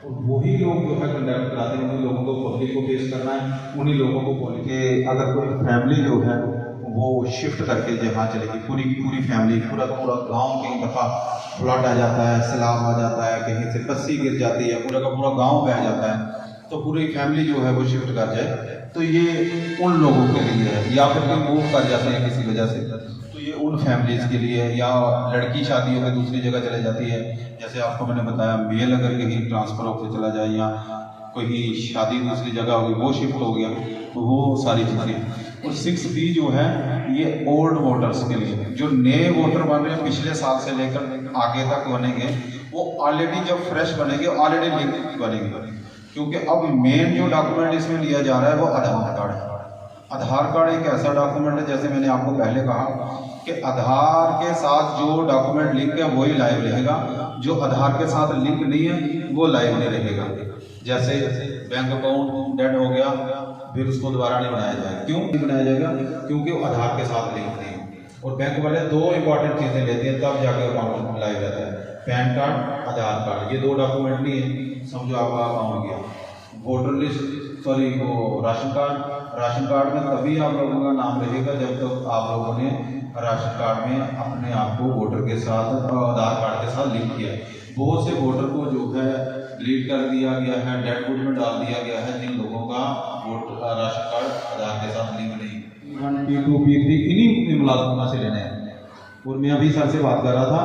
और वही लोग जो है कंडक्ट कराते हैं, उन्हीं लोगों को पब्लिक को पेश करना है, उन्हीं लोगों को बोल के अगर कोई फैमिली जो है वो शिफ्ट करके जहाँ चलेगी, पूरी पूरी फैमिली, पूरा का पूरा गाँव कई दफ़ा फ्लड आ जाता है, सैलाब आ जाता है, कहीं से बस्ती गिर जाती है, पूरा का पूरा गाँव बह जाता है, तो पूरी फैमिली जो है वो शिफ्ट कर जाए, तो ये उन लोगों के लिए है। या फिर कोई मूव कर जाते हैं किसी वजह से, तो ये उन फैमिलीज़ के लिए है। या लड़की शादी होकर दूसरी जगह चले जाती है, जैसे आपको मैंने बताया, मेल अगर कहीं ट्रांसफ़र होकर चला जाए या कोई शादी दूसरी जगह होगी, वो शिफ्ट हो गया, तो वो सारी चीज़ें। और 6B जो है ये ओल्ड वोटर्स के लिए, जो नए वोटर बन रहे हैं पिछले साल से लेकर आगे तक बनेंगे, वो ऑलरेडी जब फ्रेश बनेंगे ऑलरेडी लिंक बनेंगे, क्योंकि अब मेन जो डॉक्यूमेंट इसमें लिया जा रहा है वो आधार कार्ड है। आधार कार्ड एक ऐसा डॉक्यूमेंट है, जैसे मैंने आपको पहले कहा कि आधार के साथ जो डॉक्यूमेंट लिंक है वही लाइव रहेगा, जो आधार के साथ लिंक नहीं है वो लाइव नहीं रहेगा। जैसे बैंक अकाउंट डेड हो गया, फिर उसको दोबारा नहीं बनाया जाएगा। क्यों नहीं बनाया जाएगा? क्योंकि वो आधार के साथ लिंक नहीं है। और बैंक वाले दो इंपॉर्टेंट चीज़ें लेते हैं तब जाकर अकाउंट लाइव रहता है, पैन कार्ड, आधार कार्ड। ये दो डॉक्यूमेंट नहीं है, समझो आपका अकाउंट गया। वोटर लिस्ट, सॉरी वो राशन कार्ड में तभी आप लोगों का नाम रहेगा जब तक आप लोगों ने राशन कार्ड में अपने आप को वोटर के साथ, आधार कार्ड के साथ लिंक किया है। बहुत से वोटर को जो है डिलीट कर दिया गया है, डेड बुक में डाल दिया गया है, जिन लोगों का वोटर राशन कार्ड आधार के साथ लिंक नहीं। P2 P3 इन्हीं मुलाजमों से लेने हैं। और मैं अभी सर से बात कर रहा था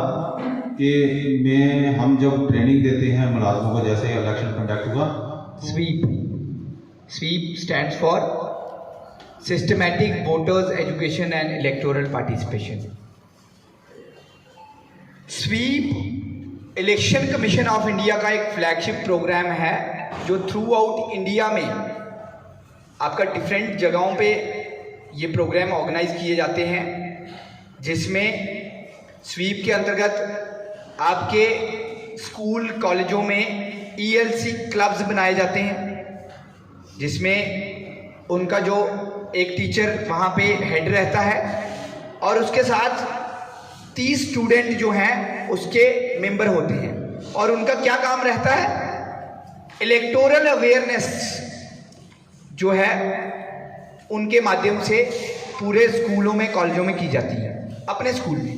कि हम जब ट्रेनिंग देते हैं मुलाजमों को, जैसे इलेक्शन कंडक्ट हुआ, SVEEP stands for systematic voters education and electoral participation. SVEEP election commission of India का एक फ्लैगशिप प्रोग्राम है जो थ्रू आउट इंडिया में आपका डिफरेंट जगहों पे ये प्रोग्राम ऑर्गेनाइज किए जाते हैं, जिसमें स्वीप के अंतर्गत आपके स्कूल कॉलेजों में ELC क्लब्स बनाए जाते हैं, जिसमें उनका जो एक टीचर वहाँ पे हेड रहता है और उसके साथ 30 स्टूडेंट जो हैं उसके मेंबर होते हैं। और उनका क्या काम रहता है? इलेक्टोरल अवेयरनेस जो है उनके माध्यम से पूरे स्कूलों में, कॉलेजों में की जाती है, अपने स्कूल में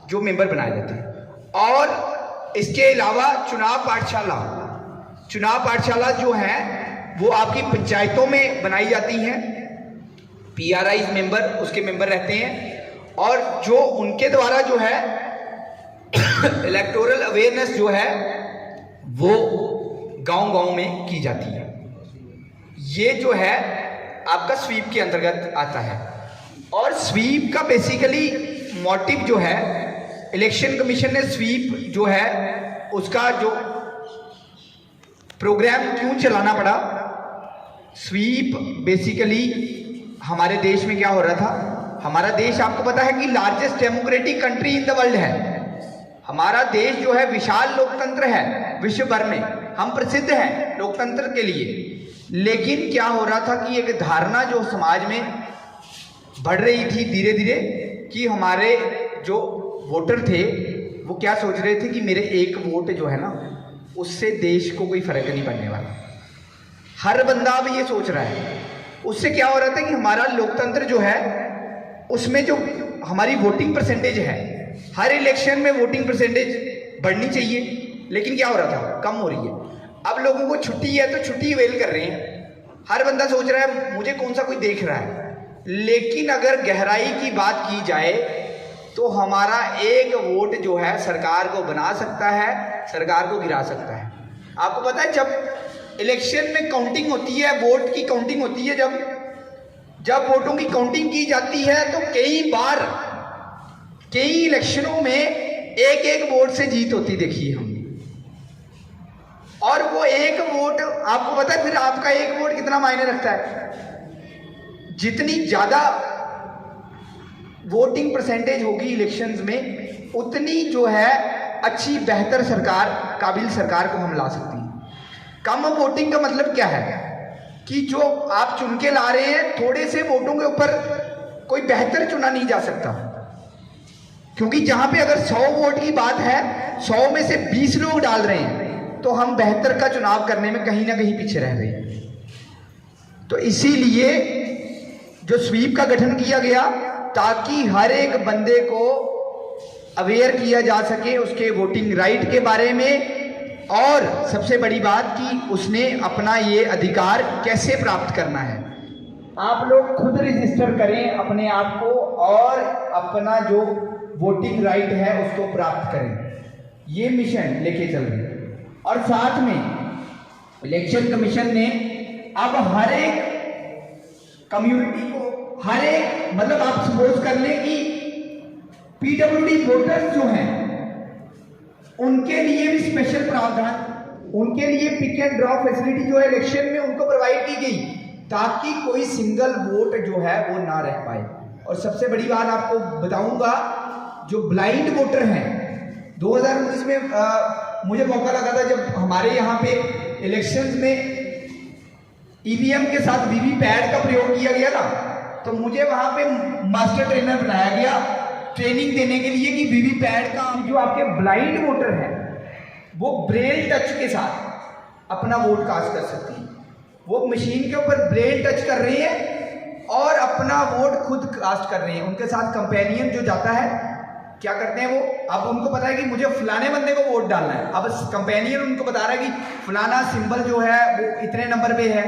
जो मेंबर बनाए जाते हैं। और इसके अलावा चुनाव पाठशाला जो है वो आपकी पंचायतों में बनाई जाती हैं। PRIs मेंबर उसके मेंबर रहते हैं, और जो उनके द्वारा जो है इलेक्टोरल अवेयरनेस जो है वो गांव-गांव में की जाती है। ये जो है आपका स्वीप के अंतर्गत आता है। और स्वीप का बेसिकली मोटिव जो है, इलेक्शन कमीशन ने स्वीप जो है उसका जो प्रोग्राम क्यों चलाना पड़ा? स्वीप बेसिकली हमारे देश में क्या हो रहा था? हमारा देश आपको पता है कि largest democratic country in the world है। हमारा देश जो है विशाल लोकतंत्र है, विश्व भर में हम प्रसिद्ध हैं लोकतंत्र के लिए। लेकिन क्या हो रहा था कि एक धारणा जो समाज में बढ़ रही थी धीरे धीरे, कि हमारे जो वोटर थे वो क्या सोच रहे थे कि मेरे एक वोट जो है ना उससे देश को कोई फर्क नहीं पड़ने वाला। हर बंदा अब ये सोच रहा है। उससे क्या हो रहा था कि हमारा लोकतंत्र जो है उसमें जो हमारी वोटिंग परसेंटेज है, हर इलेक्शन में वोटिंग परसेंटेज बढ़नी चाहिए, लेकिन क्या हो रहा था? कम हो रही है। अब लोगों को छुट्टी है तो छुट्टी वेल कर रहे हैं। हर बंदा सोच रहा है मुझे कौन सा कोई देख रहा है। लेकिन अगर गहराई की बात की जाए तो हमारा एक वोट जो है सरकार को बना सकता है, सरकार को गिरा सकता है। आपको पता है जब इलेक्शन में काउंटिंग होती है, वोट की काउंटिंग होती है, जब वोटों की काउंटिंग की जाती है तो कई इलेक्शनों में एक वोट से जीत होती देखी है हमने। और वो एक वोट आपको पता है फिर आपका एक वोट कितना मायने रखता है? जितनी ज्यादा वोटिंग परसेंटेज होगी इलेक्शंस में, उतनी जो है अच्छी बेहतर सरकार, काबिल सरकार को हम ला सकते हैं। कम वोटिंग का मतलब क्या है कि जो आप चुन के ला रहे हैं, थोड़े से वोटों के ऊपर कोई बेहतर चुना नहीं जा सकता। क्योंकि जहां पे अगर 100 वोट की बात है, 100 में से 20 लोग डाल रहे हैं तो हम बेहतर का चुनाव करने में कहीं ना कहीं पीछे रह रहे हैं। तो इसीलिए जो स्वीप का गठन किया गया ताकि हर एक बंदे को अवेयर किया जा सके उसके वोटिंग राइट के बारे में, और सबसे बड़ी बात कि उसने अपना ये अधिकार कैसे प्राप्त करना है। आप लोग खुद रजिस्टर करें अपने आप को और अपना जो वोटिंग राइट है उसको प्राप्त करें। ये मिशन लेके चल रहे हैं। और साथ में इलेक्शन कमीशन ने अब हर एक कम्युनिटी को, हर एक मतलब आप सपोज कर लें कि पीडब्ल्यूडी वोटर्स जो हैं उनके लिए भी स्पेशल प्रावधान, उनके लिए पिक एंड ड्रॉ फैसिलिटी जो है इलेक्शन में उनको प्रोवाइड की गई ताकि कोई सिंगल वोट जो है वो ना रह पाए। और सबसे बड़ी बात आपको बताऊंगा, जो ब्लाइंड वोटर हैं 2019 में मुझे मौका लगा था जब हमारे यहाँ पे इलेक्शंस में ईवीएम के साथ वीवीपैट का प्रयोग किया गया था, तो मुझे वहां पे मास्टर ट्रेनर बनाया गया ट्रेनिंग देने के लिए कि वीवीपैट का जो आपके ब्लाइंड वोटर हैं वो ब्रेल टच के साथ अपना वोट कास्ट कर सकती हैं। वो मशीन के ऊपर ब्रेल टच कर रही है और अपना वोट खुद कास्ट कर रहे हैं। उनके साथ कंपेनियन जो जाता है क्या करते हैं वो, अब उनको पता है कि मुझे फलाने बंदे को वोट डालना है, अब कंपेनियन उनको बता रहा है कि फलाना सिंबल जो है वो इतने नंबर पे है,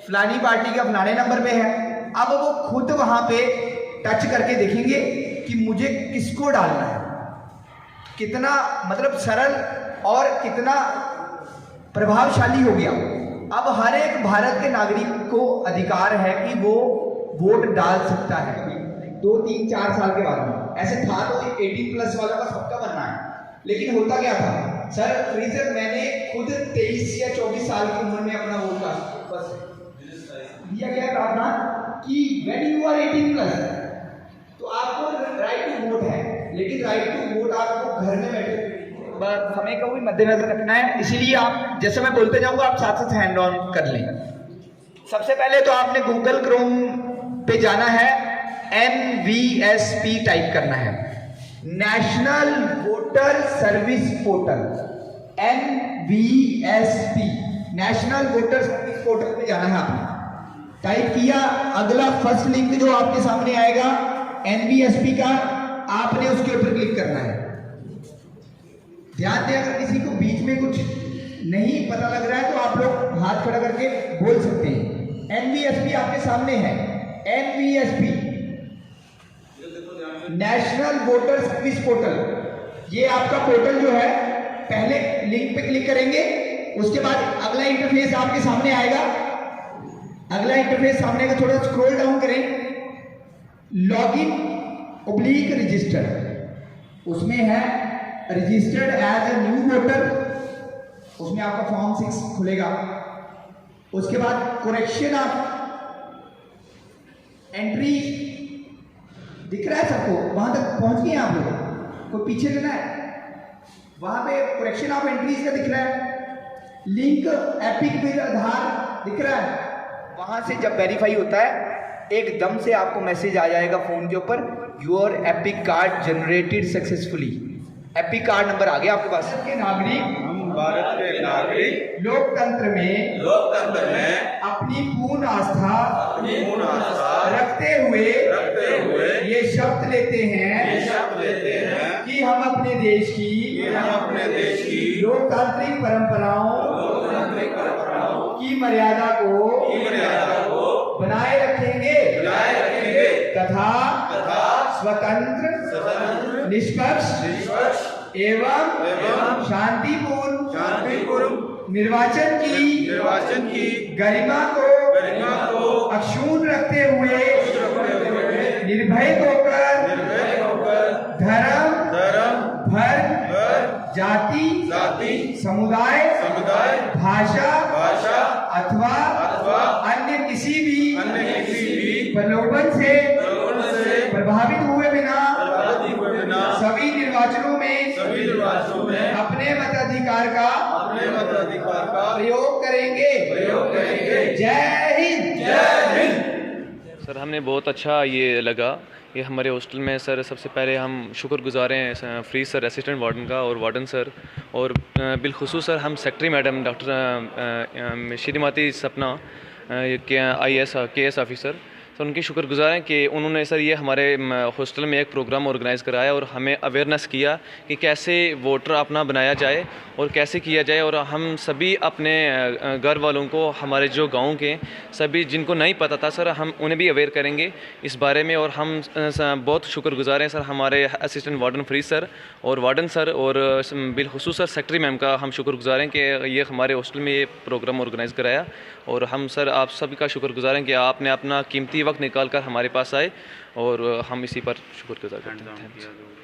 फलानी पार्टी का फलाने नंबर पे है। अब वो खुद वहां पे टच करके देखेंगे कि मुझे किसको डालना है। कितना मतलब सरल और कितना प्रभावशाली हो गया। अब हर एक भारत के नागरिक को अधिकार है कि वो वोट डाल सकता है 2, 3, 4 साल के बाद में। ऐसे था तो 18+ वाला का सबका बनना है, लेकिन होता क्या था सर, रीजन मैंने खुद 23 या 24 साल की उम्र में अपना वोट कास्ट बस दिया गया प्रावधान कि व्हेन यू आर 18+ तो आपको राइट टू वोट है, लेकिन राइट टू वोट आपको घर में बैठे समय का भी मद्देनजर रखना है। इसीलिए आप जैसे मैं बोलते जाऊंगा आप साथ साथ हैंड ऑन कर लें। सबसे पहले तो आपने गूगल क्रोम पे जाना है, NVSP टाइप करना है, national voter service portal, NVSP national voter service portal पे जाना है। आपने टाइप किया, अगला फर्स्ट लिंक जो आपके सामने आएगा NVSP का, आपने उसके ऊपर क्लिक करना है। ध्यान दें, अगर किसी को बीच में कुछ नहीं पता लग रहा है तो आप लोग हाथ खड़ा करके बोल सकते हैं। NVSP आपके सामने है, NVSP national voter service portal. ये आपका पोर्टल जो है, पहले लिंक पे क्लिक करेंगे, उसके बाद अगला इंटरफेस आपके सामने आएगा। अगला इंटरफेस सामने का थोड़ा स्क्रॉल डाउन करें, login/register, उसमें है registered as a new voter, उसमें आपका फॉर्म 6 खुलेगा। उसके बाद करेक्शन ऑफ एंट्री दिख रहा है सबको, वहां तक पहुंच गए आप लोग, कोई पीछे लेना है, वहां पे करेक्शन ऑफ एंट्रीज का दिख रहा है, लिंक एपिक विद आधार दिख रहा है। वहां से जब वेरीफाई होता है एकदम से आपको मैसेज आ जाएगा फोन के ऊपर, your EPIC card generated successfully. EPIC card number आ गया आपके पास। के नागरिक, हम भारत के नागरिक लोकतंत्र में अपनी पूर्ण आस्था रखते हुए ये शपथ लेते हैं कि हम अपने देश की लोकतांत्रिक परंपराओं की मर्यादा को बनाए रखेंगे तथा स्वतंत्र, निष्पक्ष एवं शांतिपूर्ण निर्वाचन की गरिमा को अक्षुण्ण रखते हुए निर्भय होकर धर्म, वर्ग, जाति, समुदाय, भाषा अथवा अन्य किसी भी प्रलोभन से प्रभावित हुए बिना सभी निर्वाचनों में अपने मताधिकार का प्रयोग करेंगे। जय हिंद। सर, हमने बहुत अच्छा ये लगा ये हमारे हॉस्टल में सर सबसे पहले हम शुक्रगुजार हैं फ्री सर असिस्टेंट वार्डन का और वार्डन सर और बिलखुसूस सर हम सेक्रेटरी मैडम डॉक्टर श्रीमती सपना IAS KS ऑफिसर सर उनकी शुक्रगुजार हैं कि उन्होंने सर ये हमारे हॉस्टल में एक प्रोग्राम ऑर्गेनाइज़ कराया और हमें अवेयरनेस किया कि कैसे वोटर अपना बनाया जाए और कैसे किया जाए। और हम सभी अपने घर वालों को, हमारे जो गांव के सभी जिनको नहीं पता था सर, हम उन्हें भी अवेयर करेंगे इस बारे में। और हम बहुत शुक्रगुजार हैं सर हमारे असिस्टेंट वार्डन फ्री सर और वार्डन सर और बिलखुसूस सर सेक्रेटरी मैम का हम शुक्रगुजार हैं कि ये हमारे हॉस्टल में ये प्रोग्राम ऑर्गेनाइज़ कराया। और हम सर आप सभी का शुक्रगुजार हैं कि आपने अपना कीमती वक्त निकाल कर हमारे पास आए और हम इसी पर शुक्रगुजार करते हैं।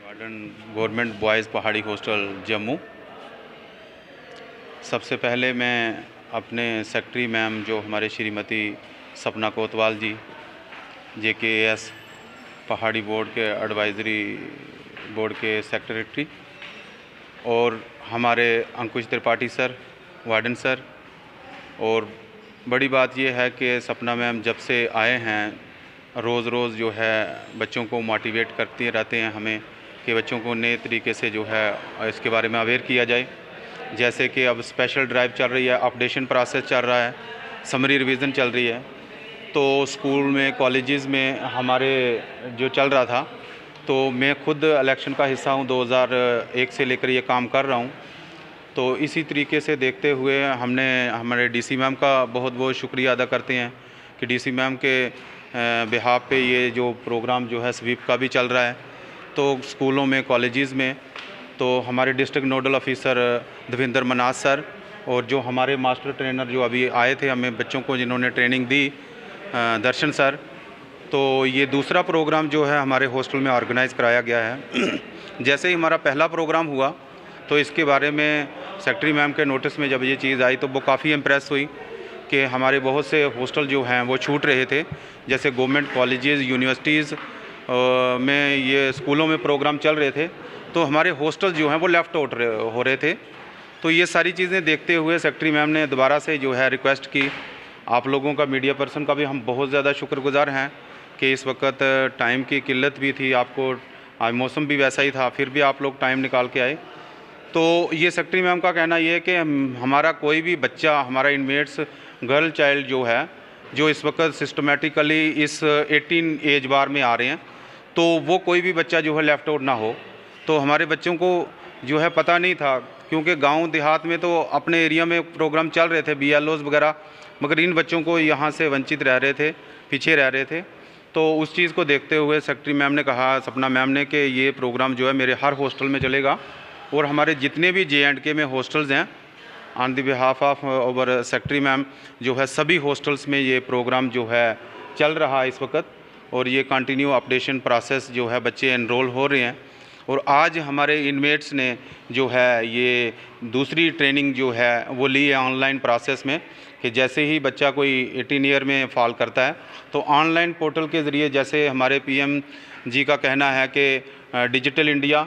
वार्डन गवर्नमेंट बॉयज़ पहाड़ी हॉस्टल जम्मू। सबसे पहले मैं अपने सेक्रेटरी मैम जो हमारे श्रीमती सपना कोतवाल जी JKAS पहाड़ी बोर्ड के एडवाइज़री बोर्ड के सेक्रेटरी और हमारे अंकुश त्रिपाठी सर वार्डन सर। और बड़ी बात यह है कि सपना मैम जब से आए हैं रोज़ जो है बच्चों को मोटिवेट करते रहते हैं हमें कि बच्चों को नए तरीके से जो है इसके बारे में अवेयर किया जाए। जैसे कि अब स्पेशल ड्राइव चल रही है, अपडेशन प्रोसेस चल रहा है, समरी रिवीजन चल रही है, तो स्कूल में कॉलेजेस में हमारे जो चल रहा था, तो मैं खुद इलेक्शन का हिस्सा हूँ, 2001 से लेकर ये काम कर रहा हूँ। तो इसी तरीके से देखते हुए हमने हमारे DC मैम का बहुत बहुत शुक्रिया अदा करते हैं कि DC मैम के बिहाफ पे ये जो प्रोग्राम जो है स्वीप का भी चल रहा है। तो स्कूलों में, कॉलेजेस में, तो हमारे district nodal officer Devendra Manaj sir और जो हमारे मास्टर ट्रेनर जो अभी आए थे हमें बच्चों को जिन्होंने ट्रेनिंग दी, दर्शन सर। तो ये दूसरा प्रोग्राम जो है हमारे हॉस्टल में ऑर्गेनाइज़ कराया गया है। जैसे ही हमारा पहला प्रोग्राम हुआ तो इसके बारे में सेक्रेटरी मैम के नोटिस में जब ये चीज़ आई तो वो काफ़ी इम्प्रेस हुई कि हमारे बहुत से हॉस्टल जो हैं वो छूट रहे थे। जैसे गवर्नमेंट कॉलेजेस, यूनिवर्सिटीज़ में ये स्कूलों में प्रोग्राम चल रहे थे, तो हमारे हॉस्टल जो हैं वो लेफ़्ट आउट हो रहे थे। तो ये सारी चीज़ें देखते हुए सेक्रेटरी मैम ने दोबारा से जो है रिक्वेस्ट की। आप लोगों का, मीडिया पर्सन का भी हम बहुत ज़्यादा शुक्रगुजार हैं कि इस वक्त टाइम की किल्लत भी थी, आपको आज मौसम भी वैसा ही था, फिर भी आप लोग टाइम निकाल के आए। तो ये सेक्रेटरी मैम का कहना ये है कि हमारा कोई भी बच्चा, हमारा इनमेट्स गर्ल चाइल्ड जो है, जो इस वक्त सिस्टमेटिकली इस 18 एज बार में आ रहे हैं, तो वो कोई भी बच्चा जो है लेफ़्ट आउट ना हो। तो हमारे बच्चों को जो है पता नहीं था, क्योंकि गांव देहात में तो अपने एरिया में प्रोग्राम चल रहे थे, BLOs वगैरह, मगर इन बच्चों को यहाँ से वंचित रह रहे थे, पीछे रह रहे थे। तो उस चीज़ को देखते हुए सेक्रेटरी मैम ने कहा, सपना मैम ने, कि ये प्रोग्राम जो है मेरे हर हॉस्टल में चलेगा और हमारे जितने भी JK में हॉस्टल्स हैं, on the behalf of over secretary ma'am जो है सभी हॉस्टल्स में ये प्रोग्राम जो है चल रहा है इस वक्त। और ये कंटिन्यू अपडेशन प्रोसेस जो है, बच्चे एनरोल हो रहे हैं। और आज हमारे इनमेट्स ने जो है ये दूसरी ट्रेनिंग जो है वो ली है ऑनलाइन प्रोसेस में, कि जैसे ही बच्चा कोई 18 ईयर में फॉल करता है तो ऑनलाइन पोर्टल के ज़रिए, जैसे हमारे PM जी का कहना है कि डिजिटल इंडिया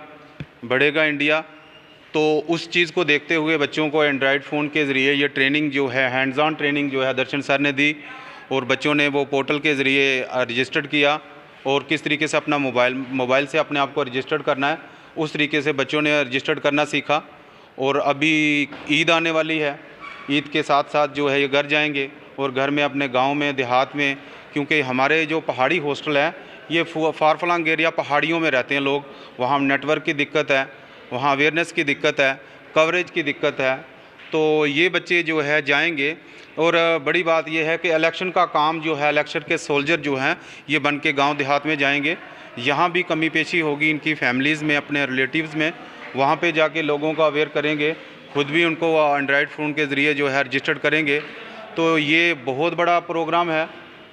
बढ़ेगा इंडिया, तो उस चीज़ को देखते हुए बच्चों को एंड्रॉयड फ़ोन के ज़रिए ये ट्रेनिंग जो है, हैंड्स ऑन ट्रेनिंग जो है दर्शन सर ने दी और बच्चों ने वो पोर्टल के ज़रिए रजिस्टर्ड किया और किस तरीके से अपना मोबाइल से अपने आप को रजिस्टर्ड करना है, उस तरीके से बच्चों ने रजिस्टर्ड करना सीखा। और अभी ईद आने वाली है, ईद के साथ साथ जो है ये घर जाएंगे और घर में अपने गांव में, देहात में, क्योंकि हमारे जो पहाड़ी हॉस्टल है ये फार फ्लंग एरिया, पहाड़ियों में रहते हैं लोग, वहाँ नेटवर्क की दिक्कत है, वहाँ अवेयरनेस की दिक्कत है, कवरेज की दिक्कत है। तो ये बच्चे जो है जाएंगे। और बड़ी बात यह है कि इलेक्शन का काम जो है, इलेक्शन के सोल्जर जो हैं ये बन के गाँव देहात में जाएंगे। यहाँ भी कमी पेशी होगी इनकी फैमिलीज़ में, अपने रिलेटिव्स में, वहाँ पे जाके लोगों को अवेयर करेंगे, खुद भी उनको एंड्रॉयड फ़ोन के ज़रिए जो है रजिस्टर्ड करेंगे। तो ये बहुत बड़ा प्रोग्राम है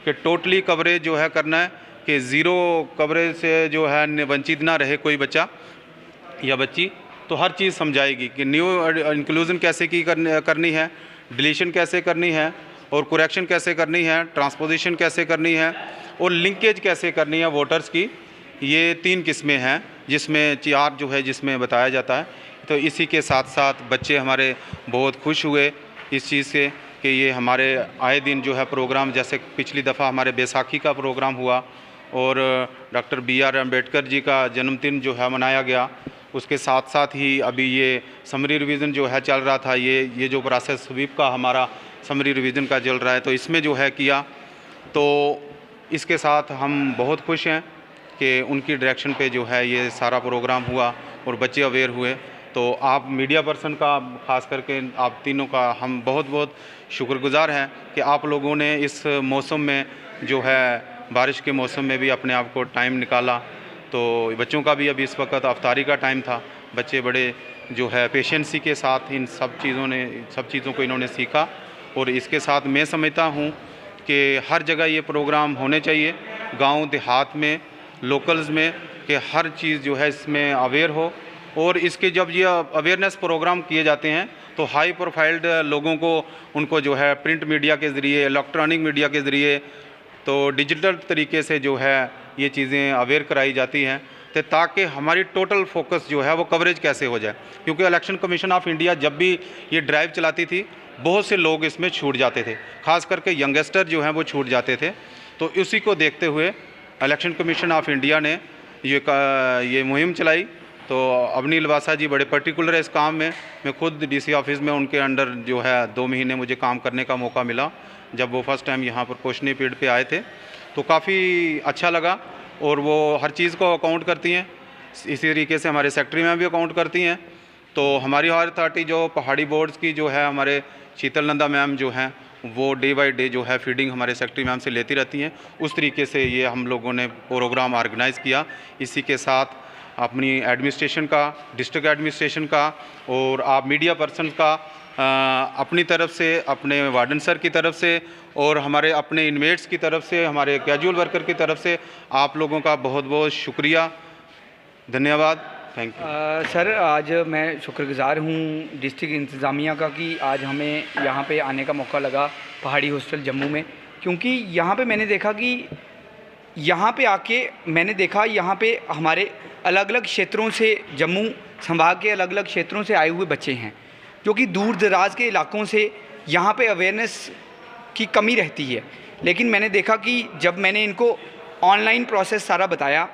कि टोटली कवरेज जो है करना है, कि ज़ीरो कवरेज से जो है वंचित ना रहे कोई बच्चा या बच्ची। तो हर चीज़ समझाएगी कि न्यू इंक्लूज़न कैसे की करनी है, डिलीशन कैसे करनी है, और करेक्शन कैसे करनी है, ट्रांसपोजिशन कैसे करनी है, और लिंकेज कैसे करनी है वोटर्स की। ये 3 किस्में हैं, जिसमें 4 जो है जिसमें बताया जाता है। तो इसी के साथ साथ बच्चे हमारे बहुत खुश हुए इस चीज़ से कि ये हमारे आए दिन जो है प्रोग्राम, जैसे पिछली दफ़ा हमारे बैसाखी का प्रोग्राम हुआ और डॉक्टर BR अम्बेडकर जी का जन्मदिन जो है मनाया गया। उसके साथ साथ ही अभी ये समरी रिवीजन जो है चल रहा था, ये जो प्रोसेस स्वीप का हमारा समरी रिवीजन का चल रहा है, तो इसमें जो है किया। तो इसके साथ हम बहुत खुश हैं कि उनकी डायरेक्शन पे जो है ये सारा प्रोग्राम हुआ और बच्चे अवेयर हुए। तो आप मीडिया पर्सन का, ख़ास करके आप तीनों का हम बहुत बहुत शुक्रगुजार हैं कि आप लोगों ने इस मौसम में जो है, बारिश के मौसम में भी अपने आप को टाइम निकाला। तो बच्चों का भी अभी इस वक्त अफ्तारी का टाइम था, बच्चे बड़े जो है पेशेंसी के साथ इन सब चीज़ों को इन्होंने सीखा। और इसके साथ मैं समझता हूँ कि हर जगह ये प्रोग्राम होने चाहिए, गांव देहात में, लोकल्स में, कि हर चीज़ जो है इसमें अवेयर हो। और इसके जब ये अवेयरनेस प्रोग्राम किए जाते हैं तो हाई प्रोफाइल्ड लोगों को, उनको जो है प्रिंट मीडिया के ज़रिए, इलेक्ट्रॉनिक मीडिया के ज़रिए, तो डिजिटल तरीके से जो है ये चीज़ें अवेयर कराई जाती हैं, तो ताकि हमारी टोटल फोकस जो है वो कवरेज कैसे हो जाए। क्योंकि इलेक्शन कमीशन ऑफ इंडिया जब भी ये ड्राइव चलाती थी, बहुत से लोग इसमें छूट जाते थे, ख़ास करके यंगस्टर जो हैं वो छूट जाते थे। तो उसी को देखते हुए इलेक्शन कमीशन ऑफ इंडिया ने ये मुहिम चलाई। तो अवनी लवासा जी बड़े पर्टिकुलर है इस काम में। मैं खुद DC ऑफिस में उनके अंडर जो है 2 महीने मुझे काम करने का मौका मिला, जब वो फर्स्ट टाइम यहाँ पर क्वेश्चन पीरियड पे आए थे। तो काफ़ी अच्छा लगा और वो हर चीज़ को अकाउंट करती हैं। इसी तरीके से हमारे सेक्रेटरी मैम भी अकाउंट करती हैं। तो हमारी हायर अथॉरिटी जो पहाड़ी बोर्ड्स की जो है, हमारे शीतल नंदा मैम जो हैं, वो डे बाय डे जो है फीडिंग हमारे सेक्रेटरी मैम से लेती रहती हैं। उस तरीके से ये हम लोगों ने प्रोग्राम ऑर्गेनाइज़ किया। इसी के साथ अपनी एडमिनिस्ट्रेशन का, डिस्ट्रिक्ट एडमिनिस्ट्रेशन का और आप मीडिया पर्सन का अपनी तरफ से, अपने वार्डन सर की तरफ से और हमारे अपने इनमेट्स की तरफ से, हमारे कैजुअल वर्कर की तरफ से आप लोगों का बहुत बहुत शुक्रिया, धन्यवाद, थैंक यू। सर, आज मैं शुक्रगुजार हूँ डिस्ट्रिक्ट इंतज़ामिया का कि आज हमें यहाँ पे आने का मौका लगा पहाड़ी हॉस्टल जम्मू में। क्योंकि यहाँ पे मैंने देखा कि यहाँ पे आके मैंने देखा यहाँ पे हमारे अलग अलग क्षेत्रों से, जम्मू संभाग के अलग अलग क्षेत्रों से आए हुए बच्चे हैं, जो कि दूर दराज के इलाकों से यहाँ पे अवेयरनेस की कमी रहती है। लेकिन मैंने देखा कि जब मैंने इनको ऑनलाइन प्रोसेस सारा बताया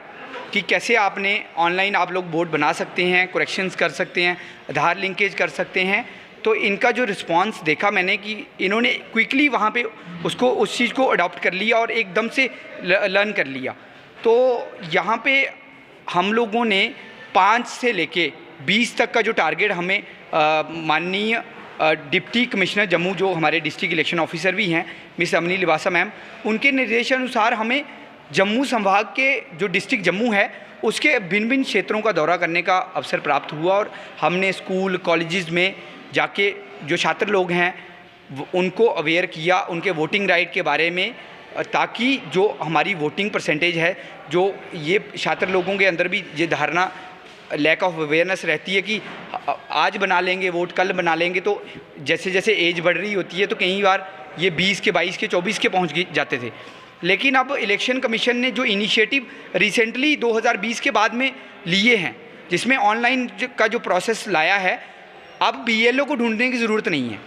कि कैसे आपने ऑनलाइन आप लोग बोर्ड बना सकते हैं, करेक्शंस कर सकते हैं, आधार लिंकेज कर सकते हैं, तो इनका जो रिस्पांस देखा मैंने कि इन्होंने क्विकली वहाँ पे उस चीज़ को अडॉप्ट कर लिया और एकदम से लर्न कर लिया। तो यहाँ पे हम लोगों ने 5 से लेके 20 तक का जो टारगेट हमें माननीय डिप्टी कमिश्नर जम्मू, जो हमारे डिस्ट्रिक्ट इलेक्शन ऑफिसर भी हैं, मिस अवनी लवासा मैम, उनके निर्देशानुसार हमें जम्मू संभाग के जो डिस्ट्रिक्ट जम्मू है उसके भिन्न भिन्न क्षेत्रों का दौरा करने का अवसर प्राप्त हुआ। और हमने स्कूल कॉलेजेस में जाके जो छात्र लोग हैं उनको अवेयर किया उनके वोटिंग राइट के बारे में, ताकि जो हमारी वोटिंग परसेंटेज है, जो ये छात्र लोगों के अंदर भी ये धारणा, लैक ऑफ अवेयरनेस रहती है कि आज बना लेंगे वोट, कल बना लेंगे, तो जैसे जैसे एज बढ़ रही होती है तो कई बार ये 20 के, 22 के, 24 के पहुंच जाते थे। लेकिन अब इलेक्शन कमीशन ने जो इनिशिएटिव रिसेंटली 2020 के बाद में लिए हैं, जिसमें ऑनलाइन का जो प्रोसेस लाया है, अब BLO को ढूंढने की ज़रूरत नहीं है।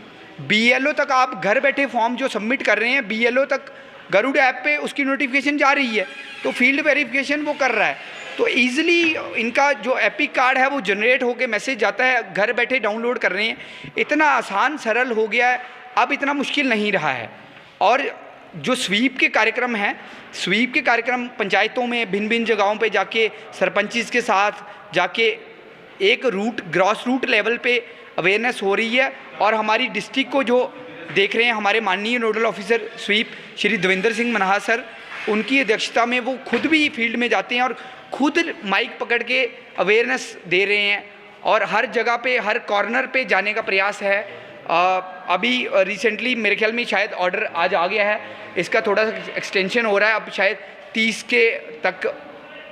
BLO तक आप घर बैठे फॉर्म जो सबमिट कर रहे हैं, BLO तक गरुड़ ऐप पे उसकी नोटिफिकेशन जा रही है, तो फील्ड वेरिफिकेशन वो कर रहा है। तो ईज़िली इनका जो एपिक कार्ड है वो जनरेट होकर मैसेज जाता है, घर बैठे डाउनलोड कर रहे हैं। इतना आसान सरल हो गया है, अब इतना मुश्किल नहीं रहा है। और जो स्वीप के कार्यक्रम हैं, स्वीप के कार्यक्रम पंचायतों में भिन्न भिन्न जगहों पे जाके सरपंचिस के साथ जाके एक ग्रॉस रूट लेवल पे अवेयरनेस हो रही है। और हमारी डिस्ट्रिक्ट को जो देख रहे हैं हमारे माननीय nodal officer SVEEP Shri Devendra Singh Manha sir, उनकी अध्यक्षता में वो खुद भी फील्ड में जाते हैं और खुद माइक पकड़ के अवेयरनेस दे रहे हैं और हर जगह पे, हर कॉर्नर पे जाने का प्रयास है। अभी रिसेंटली मेरे ख्याल में शायद ऑर्डर आज आ गया है, इसका थोड़ा सा एक्सटेंशन हो रहा है, अब शायद 30 के तक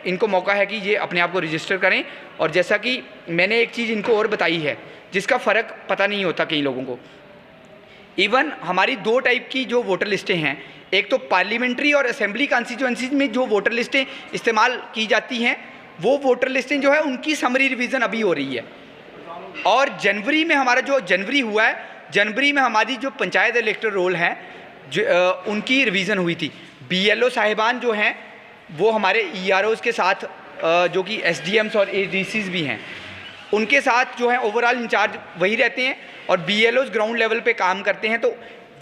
इनको मौका है कि ये अपने आप को रजिस्टर करें। और जैसा कि मैंने एक चीज़ इनको और बताई है जिसका फ़र्क पता नहीं होता कई लोगों को, इवन हमारी 2 टाइप की जो वोटर लिस्टें हैं, एक तो पार्लियामेंट्री और असेंबली कॉन्स्टिट्यूएंसीज में जो वोटर लिस्टें इस्तेमाल की जाती हैं, वो वोटर लिस्टें जो है उनकी समरी रिवीजन अभी हो रही है। और जनवरी में हमारा जो जनवरी हुआ है, जनवरी में हमारी जो पंचायत इलेक्टोरल रोल है जो उनकी रिवीजन हुई थी। BLO साहिबान जो हैं वो हमारे EROs के साथ जो कि SDMs और ADCs भी हैं, उनके साथ जो है ओवरऑल इंचार्ज वही रहते हैं और BLOs ग्राउंड लेवल पे काम करते हैं, तो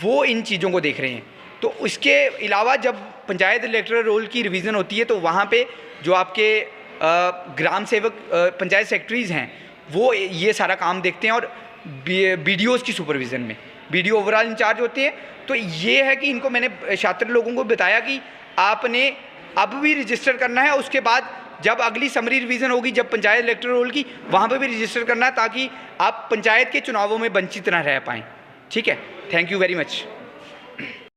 वो इन चीज़ों को देख रहे हैं। तो इसके अलावा जब पंचायत इलेक्टोरल रोल की रिवीजन होती है तो वहाँ पे जो आपके ग्राम सेवक पंचायत सेक्रेटरीज़ हैं वो ये सारा काम देखते हैं और BDOs की सुपरविज़न में BDO ओवरऑल इंचार्ज होते हैं। तो ये है कि इनको मैंने छात्र लोगों को बताया कि आपने अब भी रजिस्टर करना है, उसके बाद जब अगली समरी रिवीजन होगी जब पंचायत इलेक्टोरल रोल की, वहाँ पे भी रजिस्टर करना है ताकि आप पंचायत के चुनावों में वंचित ना रह पाएँ। ठीक है, थैंक यू वेरी मच।